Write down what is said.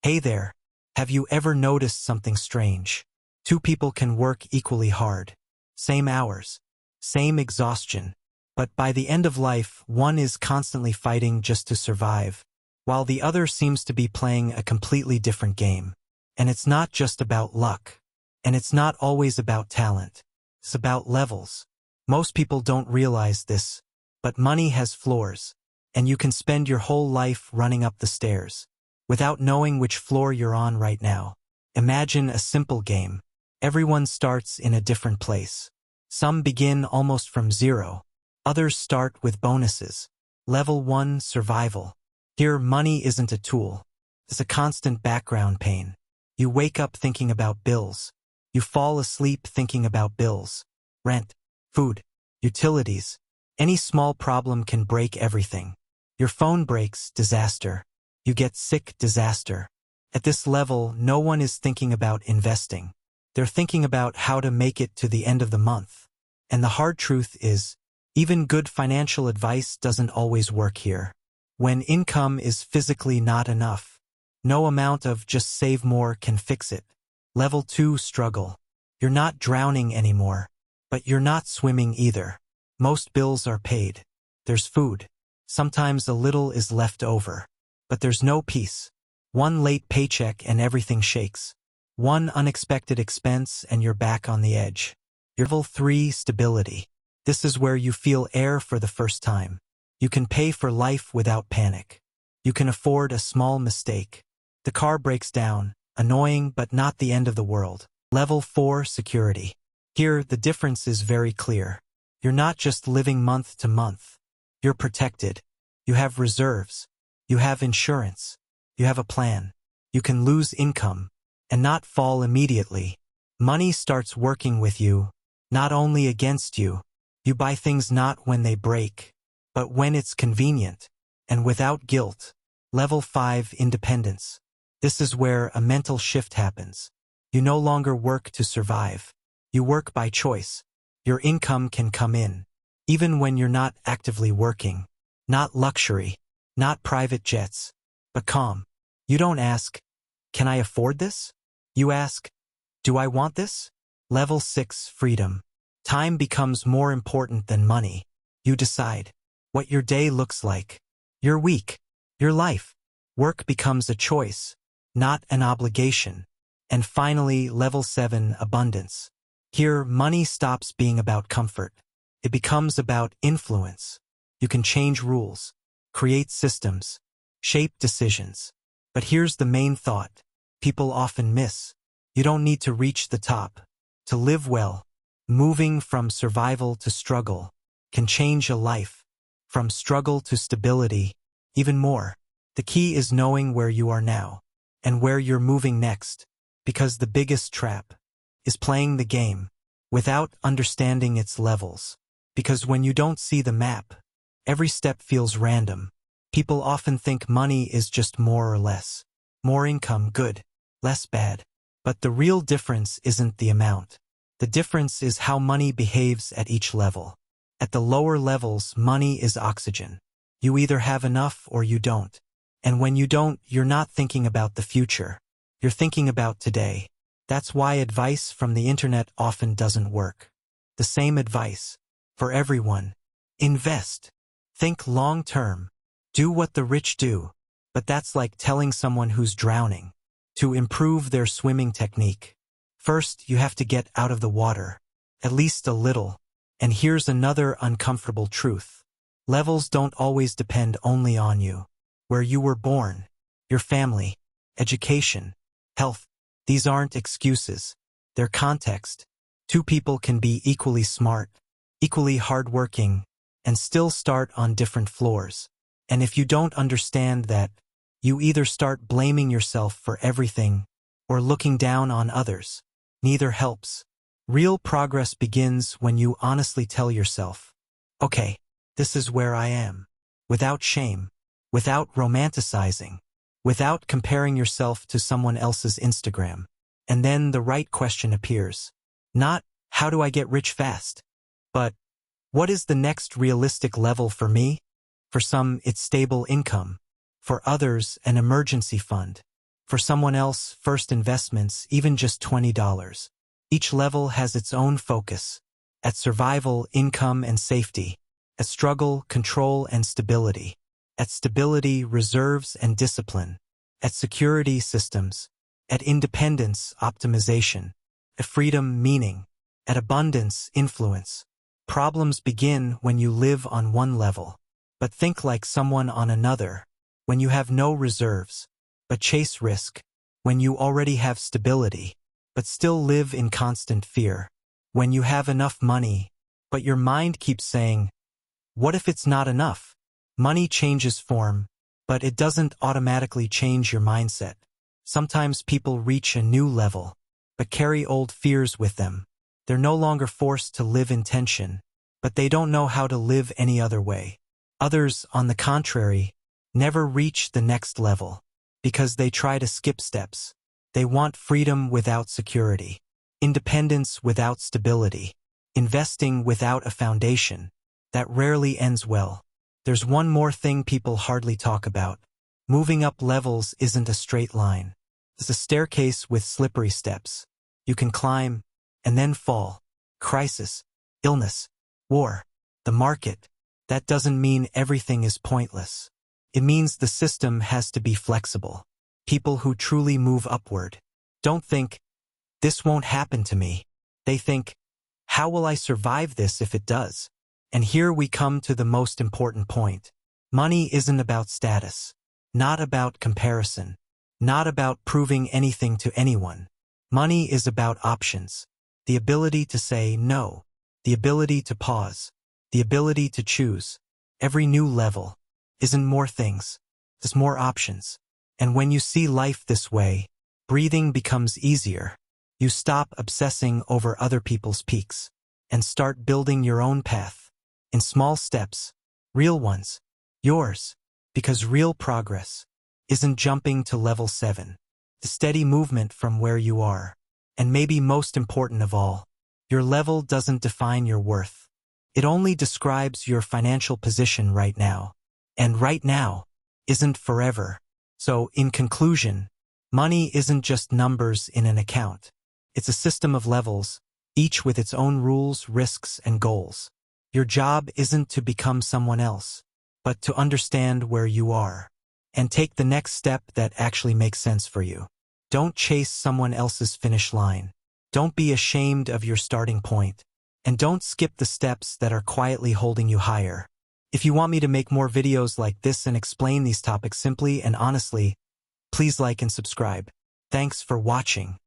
Hey there. Have you ever noticed something strange? Two people can work equally hard. Same hours. Same exhaustion. But by the end of life, one is constantly fighting just to survive, while the other seems to be playing a completely different game. And it's not just about luck. And it's not always about talent. It's about levels. Most people don't realize this, but money has floors, and you can spend your whole life running up the stairs without knowing which floor you're on right now. Imagine a simple game. Everyone starts in a different place. Some begin almost from zero. Others start with bonuses. Level 1, survival. Here, money isn't a tool. It's a constant background pain. You wake up thinking about bills. You fall asleep thinking about bills. Rent, food, utilities. Any small problem can break everything. Your phone breaks, disaster. You get sick, disaster. At this level, no one is thinking about investing. They're thinking about how to make it to the end of the month. And the hard truth is, even good financial advice doesn't always work here. When income is physically not enough, no amount of just save more can fix it. Level 2, struggle. You're not drowning anymore, but you're not swimming either. Most bills are paid. There's food. Sometimes a little is left over. But there's no peace. One late paycheck and everything shakes. One unexpected expense and you're back on the edge. Level 3, stability. This is where you feel air for the first time. You can pay for life without panic. You can afford a small mistake. The car breaks down, annoying but not the end of the world. Level 4, security. Here, the difference is very clear. You're not just living month to month. You're protected. You have reserves. You have insurance. You have a plan. You can lose income and not fall immediately. Money starts working with you, not only against you. You buy things not when they break, but when it's convenient and without guilt. Level 5, independence. This is where a mental shift happens. You no longer work to survive. You work by choice. Your income can come in, even when you're not actively working. Not luxury. Not private jets, but calm. You don't ask, can I afford this? You ask, do I want this? Level 6, freedom. Time becomes more important than money. You decide what your day looks like, your week, your life. Work becomes a choice, not an obligation. And finally, level 7, abundance. Here, money stops being about comfort. It becomes about influence. You can change rules, create systems, shape decisions. But here's the main thought people often miss. You don't need to reach the top to live well. Moving from survival to struggle can change a life. From struggle to stability, even more. The key is knowing where you are now and where you're moving next, because the biggest trap is playing the game without understanding its levels. Because when you don't see the map, every step feels random. People often think money is just more or less. More income, good. Less bad. But the real difference isn't the amount. The difference is how money behaves at each level. At the lower levels, money is oxygen. You either have enough or you don't. And when you don't, you're not thinking about the future. You're thinking about today. That's why advice from the internet often doesn't work. The same advice for everyone. Invest. Think long-term. Do what the rich do. But that's like telling someone who's drowning to improve their swimming technique. First, you have to get out of the water, at least a little. And here's another uncomfortable truth. Levels don't always depend only on you. Where you were born, your family, education, health, these aren't excuses. They're context. Two people can be equally smart, equally hardworking, and still start on different floors. And if you don't understand that, you either start blaming yourself for everything or looking down on others. Neither helps. Real progress begins when you honestly tell yourself, okay, this is where I am. Without shame, without romanticizing, without comparing yourself to someone else's Instagram. And then the right question appears. Not, how do I get rich fast? But, what is the next realistic level for me? For some, it's stable income. For others, an emergency fund. For someone else, first investments, even just $20. Each level has its own focus. At survival, income, and safety. At struggle, control, and stability. At stability, reserves and discipline. At security, systems. At independence, optimization. At freedom, meaning. At abundance, influence. Problems begin when you live on one level. But think like someone on another. When you have no reserves. But chase risk. When you already have stability. But still live in constant fear. When you have enough money. But your mind keeps saying, what if it's not enough? Money changes form, but it doesn't automatically change your mindset. Sometimes people reach a new level, but carry old fears with them. They're no longer forced to live in tension, but they don't know how to live any other way. Others, on the contrary, never reach the next level, because they try to skip steps. They want freedom without security, independence without stability, investing without a foundation. That rarely ends well. There's one more thing people hardly talk about. Moving up levels isn't a straight line. It's a staircase with slippery steps. You can climb, and then fall. Crisis, illness, war, the market. That doesn't mean everything is pointless. It means the system has to be flexible. People who truly move upward don't think, this won't happen to me. They think, how will I survive this if it does? And here we come to the most important point. Money isn't about status, not about comparison, not about proving anything to anyone. Money is about options, the ability to say no, the ability to pause, the ability to choose. Every new level isn't more things, it's more options. And when you see life this way, breathing becomes easier. You stop obsessing over other people's peaks and start building your own path. In small steps, real ones, yours, because real progress isn't jumping to level 7. The steady movement from where you are. And maybe most important of all, your level doesn't define your worth. It only describes your financial position right now. And right now isn't forever. So, in conclusion, money isn't just numbers in an account. It's a system of levels, each with its own rules, risks, and goals. Your job isn't to become someone else, but to understand where you are and take the next step that actually makes sense for you. Don't chase someone else's finish line. Don't be ashamed of your starting point. And don't skip the steps that are quietly holding you higher. If you want me to make more videos like this and explain these topics simply and honestly, please like and subscribe. Thanks for watching.